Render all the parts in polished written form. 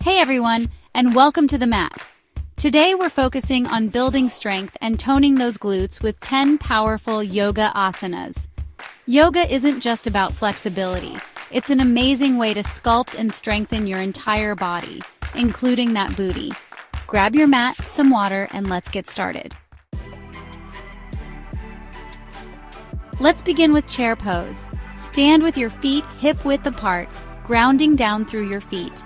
Hey everyone, and welcome to the mat. Today we're focusing on building strength and toning those glutes with 10 powerful yoga asanas. Yoga isn't just about flexibility. It's an amazing way to sculpt and strengthen your entire body, including that booty. Grab your mat, some water, and let's get started. Let's begin with chair pose. Stand with your feet hip-width apart, grounding down through your feet.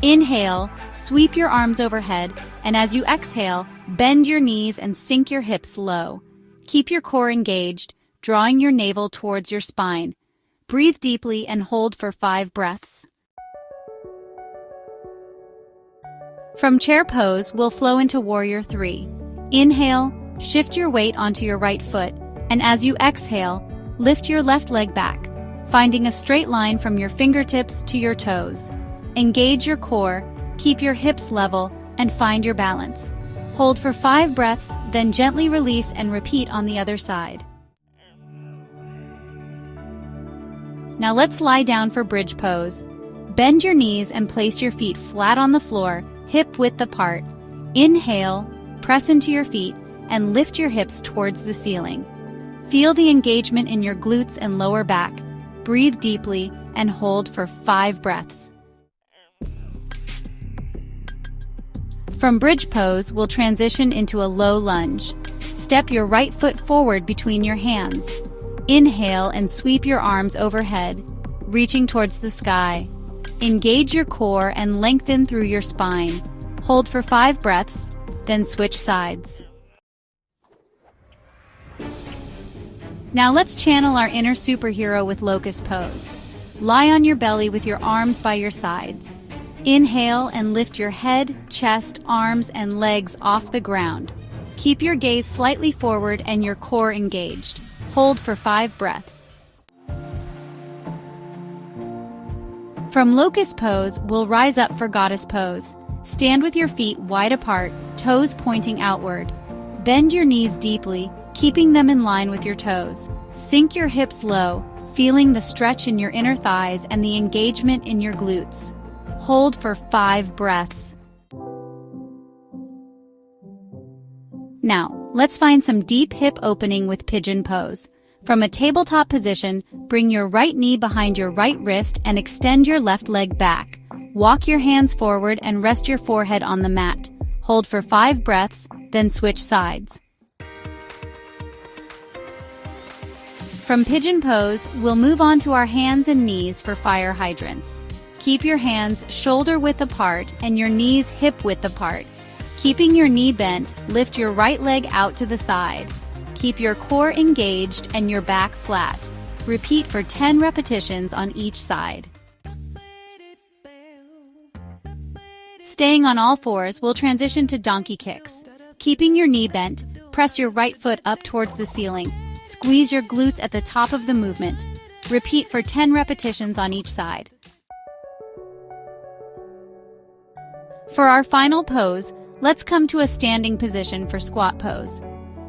Inhale, sweep your arms overhead, and as you exhale, bend your knees and sink your hips low. Keep your core engaged, drawing your navel towards your spine. Breathe deeply and hold for 5 breaths. From chair pose, we'll flow into warrior 3. Inhale, shift your weight onto your right foot, and as you exhale, lift your left leg back, finding a straight line from your fingertips to your toes. Engage your core, keep your hips level, and find your balance. Hold for 5 breaths, then gently release and repeat on the other side. Now let's lie down for bridge pose. Bend your knees and place your feet flat on the floor, hip-width apart. Inhale, press into your feet, and lift your hips towards the ceiling. Feel the engagement in your glutes and lower back. Breathe deeply and hold for 5 breaths. From bridge pose, we'll transition into a low lunge. Step your right foot forward between your hands. Inhale and sweep your arms overhead, reaching towards the sky. Engage your core and lengthen through your spine. Hold for 5 breaths, then switch sides. Now let's channel our inner superhero with locust pose. Lie on your belly with your arms by your sides. Inhale and lift your head, chest, arms, and legs off the ground. Keep your gaze slightly forward and your core engaged. Hold for 5 breaths. From locust pose, we'll rise up for goddess pose. Stand with your feet wide apart, toes pointing outward. Bend your knees deeply, keeping them in line with your toes. Sink your hips low, feeling the stretch in your inner thighs and the engagement in your glutes. Hold for 5 breaths. Now, let's find some deep hip opening with pigeon pose. From a tabletop position, bring your right knee behind your right wrist and extend your left leg back. Walk your hands forward and rest your forehead on the mat. Hold for 5 breaths, then switch sides. From pigeon pose, we'll move on to our hands and knees for fire hydrants. Keep your hands shoulder-width apart and your knees hip-width apart. Keeping your knee bent, lift your right leg out to the side. Keep your core engaged and your back flat. Repeat for 10 repetitions on each side. Staying on all fours, we'll transition to donkey kicks. Keeping your knee bent, press your right foot up towards the ceiling. Squeeze your glutes at the top of the movement. Repeat for 10 repetitions on each side. For our final pose, let's come to a standing position for squat pose.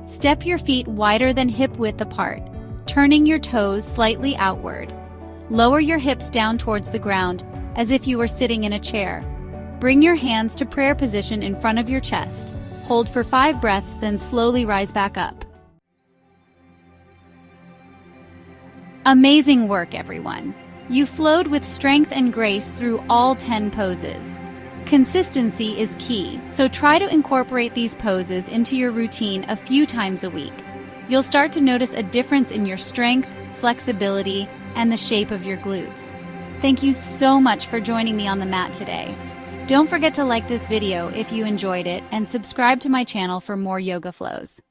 Step your feet wider than hip-width apart, turning your toes slightly outward. Lower your hips down towards the ground, as if you were sitting in a chair. Bring your hands to prayer position in front of your chest. Hold for 5 breaths, then slowly rise back up. Amazing work, everyone! You flowed with strength and grace through all 10 poses. Consistency is key, so try to incorporate these poses into your routine a few times a week. You'll start to notice a difference in your strength, flexibility, and the shape of your glutes. Thank you so much for joining me on the mat today. Don't forget to like this video if you enjoyed it and subscribe to my channel for more yoga flows.